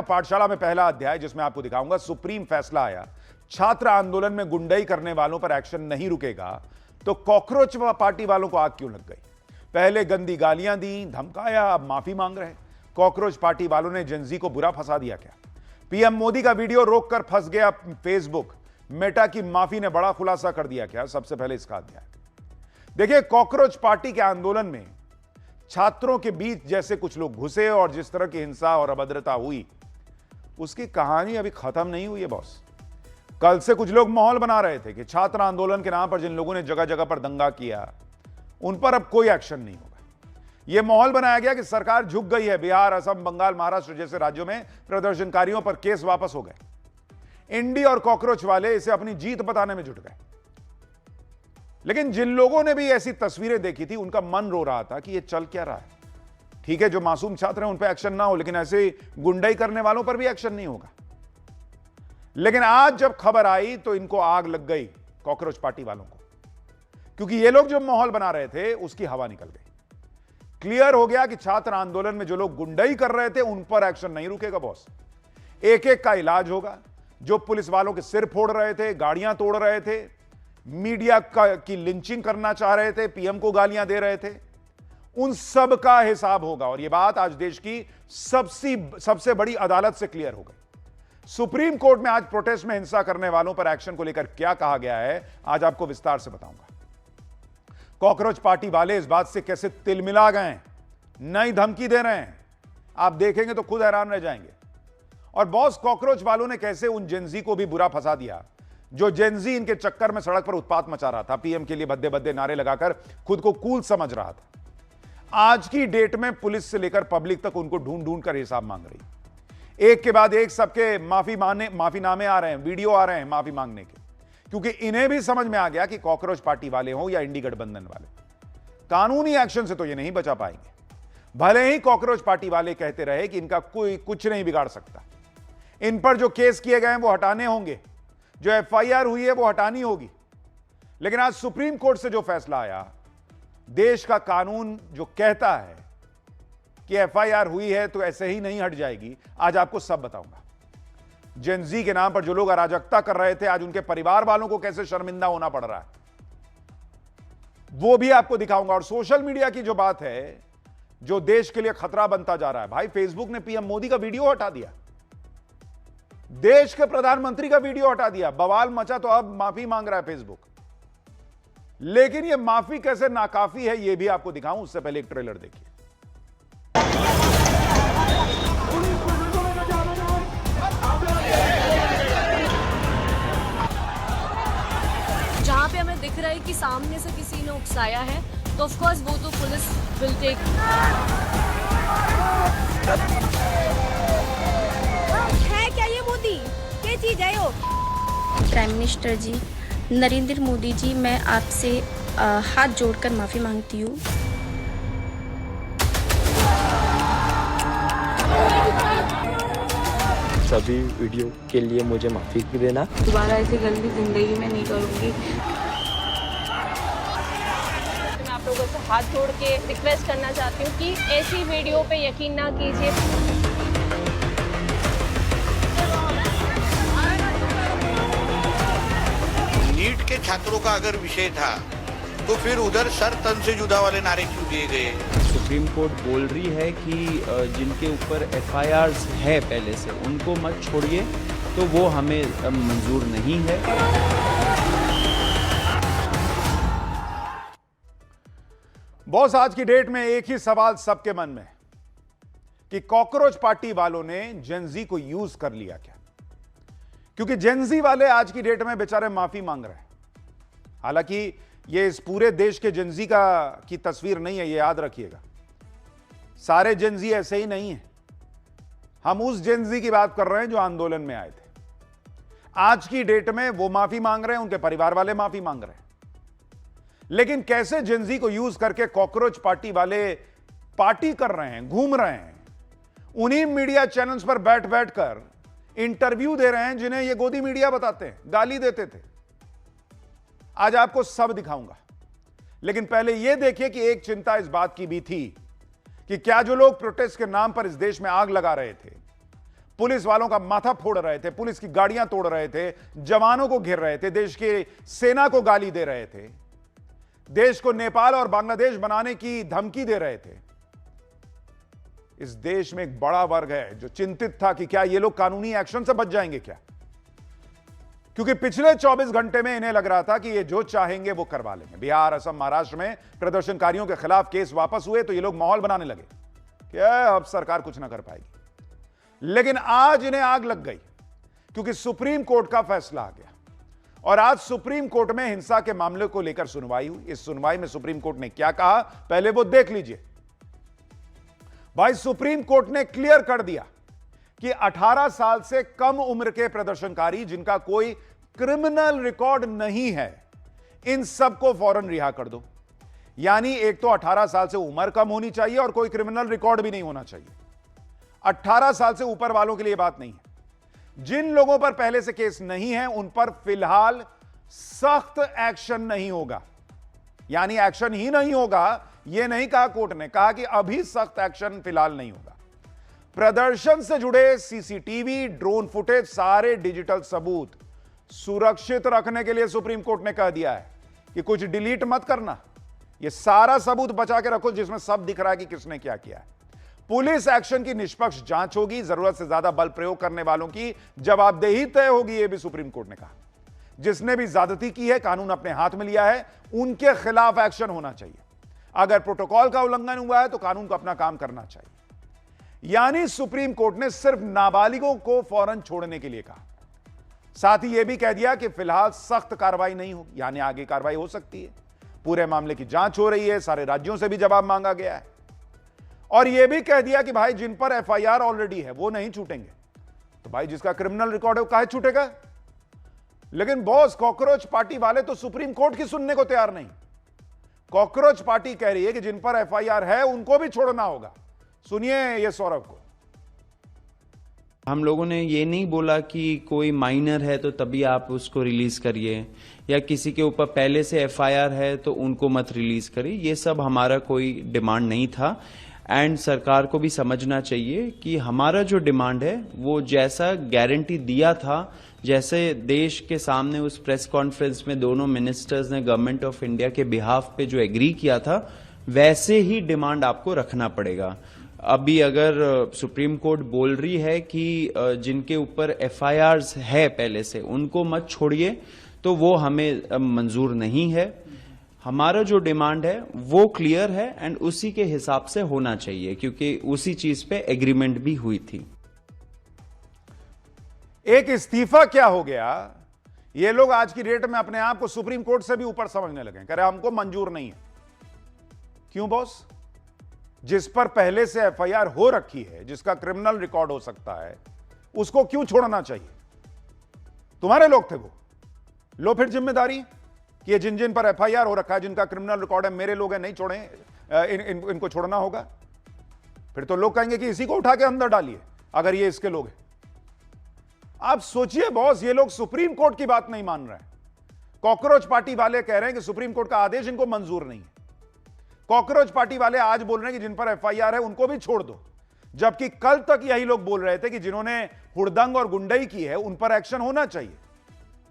पाठशाला में पहला अध्याय जिसमें आपको दिखाऊंगा सुप्रीम फैसला आया। छात्र आंदोलन में गुंडाई करने वालों पर एक्शन नहीं रुकेगा तो कॉकरोच पार्टी वालों को आग क्यों लग गई? पहले गंदी गालियां दी, धमकाया, अब माफी मांग रहे। कॉकरोच पार्टी वालों ने जेनजी को बुरा फंसा दिया क्या? पीएम मोदी का वीडियो रोककर फंस गया फेसबुक। मेटा की माफी ने बड़ा खुलासा कर दिया क्या? सबसे पहले इसका अध्याय देखिए। कॉकरोच पार्टी के आंदोलन में छात्रों के बीच जैसे कुछ लोग घुसे और जिस तरह की हिंसा और अभद्रता हुई उसकी कहानी अभी खत्म नहीं हुई है बॉस। कल से कुछ लोग माहौल बना रहे थे कि छात्र आंदोलन के नाम पर जिन लोगों ने जगह जगह पर दंगा किया उन पर अब कोई एक्शन नहीं होगा। यह माहौल बनाया गया कि सरकार झुक गई है। बिहार, असम, बंगाल, महाराष्ट्र जैसे राज्यों में प्रदर्शनकारियों पर केस वापस हो गए। इंडी और कॉकरोच वाले इसे अपनी जीत बताने में जुट गए। लेकिन जिन लोगों ने भी ऐसी तस्वीरें देखी थी उनका मन रो रहा था कि यह चल क्या रहा है। ठीक है, जो मासूम छात्र हैं उन पर एक्शन ना हो, लेकिन ऐसे गुंडाई करने वालों पर भी एक्शन नहीं होगा। लेकिन आज जब खबर आई तो इनको आग लग गई, कॉकरोच पार्टी वालों को, क्योंकि ये लोग जो माहौल बना रहे थे उसकी हवा निकल गई। क्लियर हो गया कि छात्र आंदोलन में जो लोग गुंडाई कर रहे थे उन पर एक्शन नहीं रुकेगा बॉस। एक एक का इलाज होगा। जो पुलिस वालों के सिर फोड़ रहे थे, गाड़ियां तोड़ रहे थे, मीडिया की लिंचिंग करना चाह रहे थे, पीएम को गालियां दे रहे थे, उन सब का हिसाब होगा। और यह बात आज देश की सबसे बड़ी अदालत से क्लियर हो गई। सुप्रीम कोर्ट में आज प्रोटेस्ट में हिंसा करने वालों पर एक्शन को लेकर क्या कहा गया है आज आपको विस्तार से बताऊंगा। कॉकरोच पार्टी वाले इस बात से कैसे तिलमिला गए, नई धमकी दे रहे हैं, आप देखेंगे तो खुद हैरान रह जाएंगे। और बॉस, कॉकरोच वालों ने कैसे उन जेनजी को भी बुरा फंसा दिया जो जेनजी इनके चक्कर में सड़क पर उत्पात मचा रहा था, पीएम के लिए भद्दे भद्दे नारे लगाकर खुद को कूल समझ रहा था। आज की डेट में पुलिस से लेकर पब्लिक तक उनको ढूंढ ढूंढ कर हिसाब मांग रही। एक के बाद एक सबके माफीनामे आ रहे हैं, वीडियो आ रहे हैं माफी मांगने के, क्योंकि इन्हें भी समझ में आ गया कि कॉकरोच पार्टी वाले हों या इंडी गठबंधन वाले, कानूनी एक्शन से तो ये नहीं बचा पाएंगे। भले ही कॉकरोच पार्टी वाले कहते रहे कि इनका कोई कुछ नहीं बिगाड़ सकता, इन पर जो केस किए गए हैं वो हटाने होंगे, जो एफआईआर हुई है वो हटानी होगी। लेकिन आज सुप्रीम कोर्ट से जो फैसला आया, देश का कानून जो कहता है कि एफआईआर हुई है तो ऐसे ही नहीं हट जाएगी, आज आपको सब बताऊंगा। जेनजी के नाम पर जो लोग अराजकता कर रहे थे, आज उनके परिवार वालों को कैसे शर्मिंदा होना पड़ रहा है, वो भी आपको दिखाऊंगा। और सोशल मीडिया की जो बात है, जो देश के लिए खतरा बनता जा रहा है, भाई फेसबुक ने पीएम मोदी का वीडियो हटा दिया, देश के प्रधानमंत्री का वीडियो हटा दिया, बवाल मचा, तो अब माफी मांग रहा है फेसबुक। लेकिन यह माफी कैसे नाकाफी है यह भी आपको दिखाऊं, उससे पहले एक ट्रेलर देखिए। जहां पे हमें दिख रहा है कि सामने से किसी ने उकसाया है तो ऑफ कोर्स वो तो पुलिस विल टेक। है क्या ये मोदी? क्या चीज है यो? प्राइम मिनिस्टर जी नरेंद्र मोदी जी, मैं आपसे हाथ जोड़कर माफ़ी मांगती हूँ। सभी वीडियो के लिए मुझे माफ़ी देना। दोबारा ऐसी गलती जिंदगी में नहीं करूँगी। मैं आप लोगों से हाथ जोड़ के रिक्वेस्ट करना चाहती हूँ कि ऐसी वीडियो पे यकीन ना कीजिए। नीट के छात्रों का अगर विषय था तो फिर उधर सर तन से जुदा वाले नारे क्यों दिए गए? सुप्रीम कोर्ट बोल रही है कि जिनके ऊपर एफआईआर्स है पहले से उनको मत छोड़िए, तो वो हमें मंजूर नहीं है। बॉस, आज की डेट में एक ही सवाल सबके मन में कि कॉकरोच पार्टी वालों ने जेनजी को यूज कर लिया क्या? क्योंकि जेनजी वाले आज की डेट में बेचारे माफी मांग रहे हैं। हालांकि ये इस पूरे देश के जेनजी की तस्वीर नहीं है, ये याद रखिएगा। सारे जेनजी ऐसे ही नहीं है। हम उस जेनजी की बात कर रहे हैं जो आंदोलन में आए थे। आज की डेट में वो माफी मांग रहे हैं, उनके परिवार वाले माफी मांग रहे हैं। लेकिन कैसे जेनजी को यूज करके कॉकरोच पार्टी वाले पार्टी कर रहे हैं, घूम रहे हैं, उन्हीं मीडिया चैनल्स पर बैठ बैठ कर इंटरव्यू दे रहे हैं जिन्हें ये गोदी मीडिया बताते हैं, गाली देते थे। आज आपको सब दिखाऊंगा, लेकिन पहले यह देखिए कि एक चिंता इस बात की भी थी कि क्या जो लोग प्रोटेस्ट के नाम पर इस देश में आग लगा रहे थे, पुलिस वालों का माथा फोड़ रहे थे, पुलिस की गाड़ियां तोड़ रहे थे, जवानों को घेर रहे थे, देश की सेना को गाली दे रहे थे, देश को नेपाल और बांग्लादेश बनाने की धमकी दे रहे थे। इस देश में एक बड़ा वर्ग है जो चिंतित था कि क्या ये लोग कानूनी एक्शन से बच जाएंगे क्या, क्योंकि पिछले 24 घंटे में इन्हें लग रहा था कि ये जो चाहेंगे वो करवा लेंगे। बिहार, असम, महाराष्ट्र में प्रदर्शनकारियों के खिलाफ केस वापस हुए तो ये लोग माहौल बनाने लगे कि अब सरकार कुछ ना कर पाएगी। लेकिन आज इन्हें आग लग गई क्योंकि सुप्रीम कोर्ट का फैसला आ गया और आज सुप्रीम कोर्ट में हिंसा के मामले को लेकर सुनवाई हुई। इस सुनवाई में सुप्रीम कोर्ट ने क्या कहा, पहले वो देख लीजिए। भाई, सुप्रीम कोर्ट ने क्लियर कर दिया कि 18 साल से कम उम्र के प्रदर्शनकारी जिनका कोई क्रिमिनल रिकॉर्ड नहीं है, इन सबको फौरन रिहा कर दो। यानी एक तो 18 साल से उम्र कम होनी चाहिए और कोई क्रिमिनल रिकॉर्ड भी नहीं होना चाहिए। 18 साल से ऊपर वालों के लिए बात नहीं है। जिन लोगों पर पहले से केस नहीं है उन पर फिलहाल सख्त एक्शन नहीं होगा। यानी एक्शन ही नहीं होगा, यह नहीं कहा कोर्ट ने, कहा कि अभी सख्त एक्शन फिलहाल नहीं होगा। प्रदर्शन से जुड़े सीसीटीवी, ड्रोन फुटेज, सारे डिजिटल सबूत सुरक्षित रखने के लिए सुप्रीम कोर्ट ने कह दिया है कि कुछ डिलीट मत करना, यह सारा सबूत बचा के रखो जिसमें सब दिख रहा है कि किसने क्या किया है। पुलिस एक्शन की निष्पक्ष जांच होगी, जरूरत से ज्यादा बल प्रयोग करने वालों की जवाबदेही तय होगी, यह भी सुप्रीम कोर्ट ने कहा। जिसने भी ज्यादती की है, कानून अपने हाथ में लिया है, उनके खिलाफ एक्शन होना चाहिए। अगर प्रोटोकॉल का उल्लंघन हुआ है तो कानून को अपना काम करना चाहिए। यानी सुप्रीम कोर्ट ने सिर्फ नाबालिगों को फौरन छोड़ने के लिए कहा। साथ ही यह भी कह दिया कि फिलहाल सख्त कार्रवाई नहीं होगी, यानी आगे कार्रवाई हो सकती है। पूरे मामले की जांच हो रही है, सारे राज्यों से भी जवाब मांगा गया है और यह भी कह दिया कि भाई जिन पर एफआईआर ऑलरेडी है वो नहीं छूटेंगे। तो भाई जिसका क्रिमिनल रिकॉर्ड है वो काहे छूटेगा? लेकिन बॉस, कॉकरोच पार्टी वाले तो सुप्रीम कोर्ट की सुनने को तैयार नहीं। कॉकरोच पार्टी कह रही है कि जिन पर एफआईआर है उनको भी छोड़ना होगा। सुनिए ये सौरभ को। हम लोगों ने ये नहीं बोला कि कोई माइनर है तो तभी आप उसको रिलीज करिए, या किसी के ऊपर पहले से एफआईआर है तो उनको मत रिलीज करिए। ये सब हमारा कोई डिमांड नहीं था। एंड सरकार को भी समझना चाहिए कि हमारा जो डिमांड है वो जैसा गारंटी दिया था, जैसे देश के सामने उस प्रेस कॉन्फ्रेंस में दोनों मिनिस्टर्स ने गवर्नमेंट ऑफ इंडिया के बिहाफ पे जो एग्री किया था, वैसे ही डिमांड आपको रखना पड़ेगा। अभी अगर सुप्रीम कोर्ट बोल रही है कि जिनके ऊपर एफआईआर्स है पहले से उनको मत छोड़िए, तो वो हमें मंजूर नहीं है। हमारा जो डिमांड है वो क्लियर है एंड उसी के हिसाब से होना चाहिए, क्योंकि उसी चीज पे एग्रीमेंट भी हुई थी। एक इस्तीफा क्या हो गया, ये लोग आज की डेट में अपने आप को सुप्रीम कोर्ट से भी ऊपर समझने लगे, कह रहे हमको मंजूर नहीं है। क्यों बॉस? जिस पर पहले से एफआईआर हो रखी है, जिसका क्रिमिनल रिकॉर्ड हो सकता है, उसको क्यों छोड़ना चाहिए? तुम्हारे लोग थे वो, लो फिर जिम्मेदारी कि ये जिन जिन पर एफआईआर हो रखा है, जिनका क्रिमिनल रिकॉर्ड है, मेरे लोग हैं, नहीं छोड़े, इनको छोड़ना होगा। फिर तो लोग कहेंगे कि इसी को उठा के अंदर डालिए अगर ये इसके लोग हैं। आप सोचिए बॉस, ये लोग सुप्रीम कोर्ट की बात नहीं मान रहे हैं। कॉकरोच पार्टी वाले कह रहे हैं कि सुप्रीम कोर्ट का आदेश इनको मंजूर नहीं है। कॉकरोच पार्टी वाले आज बोल रहे हैं कि जिन पर एफआईआर है उनको भी छोड़ दो, जबकि कल तक यही लोग बोल रहे थे कि जिन्होंने हुड़दंग और गुंडई की है उन पर एक्शन होना चाहिए।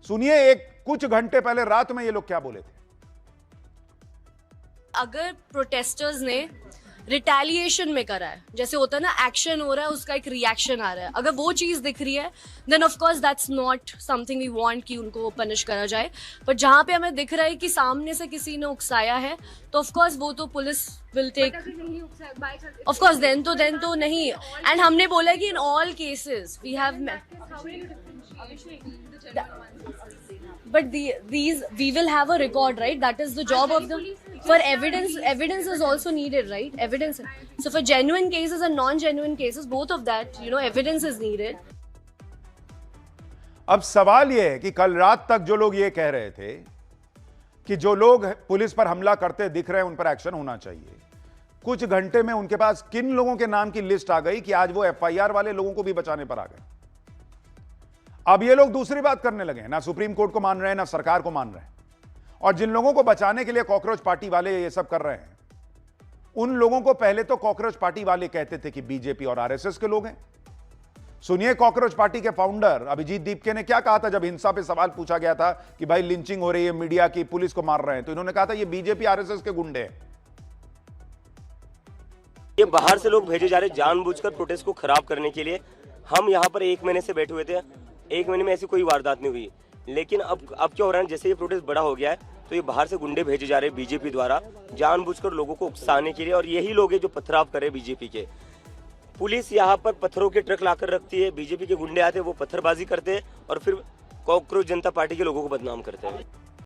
सुनिए एक कुछ घंटे पहले रात में ये लोग क्या बोले थे। अगर प्रोटेस्टर्स ने रिटेलिएशन में करा है, जैसे होता है ना एक्शन हो रहा है उसका एक रिएक्शन आ रहा है, अगर वो चीज दिख रही है then of course that's not something we want कि उनको पनिश करा जाए। पर जहाँ पे हमें दिख रहा है कि सामने से किसी ने उकसाया है तो ऑफ कोर्स वो तो police will take, of course then तो नहीं। एंड हमने बोला कि in all cases we have, but these we will have a record, right? That is the job of the, for evidence is also needed, right? Evidence, so for genuine cases and non-genuine cases, both of that, evidence is needed. अब सवाल यह है कि कल रात तक जो लोग ये कह रहे थे कि जो लोग पुलिस पर हमला करते दिख रहे हैं उन पर एक्शन होना चाहिए, कुछ घंटे में उनके पास किन लोगों के नाम की लिस्ट आ गई कि आज वो एफआईआर वाले लोगों को भी बचाने पर आ गए। अब ये लोग दूसरी बात करने लगे हैं, ना सुप्रीम कोर्ट को मान रहे हैं ना सरकार को मान रहे हैं। और जिन लोगों को बचाने के लिए कॉकरोच पार्टी वाले ये सब कर रहे हैं, उन लोगों को पहले तो कॉकरोच पार्टी वाले कहते थे कि बीजेपी और आरएसएस के लोग हैं। सुनिए कॉकरोच पार्टी के फाउंडर अभिजीत दीपके ने क्या कहा था जब हिंसा पे सवाल पूछा गया था कि भाई लिंचिंग हो रही है, मीडिया की, पुलिस को मार रहे हैं, तो इन्होंने कहा था ये बीजेपी आरएसएस के गुंडे हैं। ये बाहर से लोग भेजे जा रहे जानबूझकर प्रोटेस्ट को खराब करने के लिए। हम यहाँ पर 1 महीने से बैठे हुए थे, 1 महीने में ऐसी कोई वारदात नहीं हुई, लेकिन अब क्या हो रहा है, जैसे ये प्रोटेस्ट बड़ा हो गया है तो ये बाहर से गुंडे भेजे जा रहे हैं बीजेपी द्वारा जानबूझकर लोगों को उकसाने के लिए, और यही लोग हैं जो पथराव करे बीजेपी के। पुलिस यहाँ पर पत्थरों के ट्रक लाकर रखती है, बीजेपी के गुंडे आते हैं, वो पत्थरबाजी करते हैं और फिर कॉकरोच जनता पार्टी के लोगों को बदनाम करते हैं।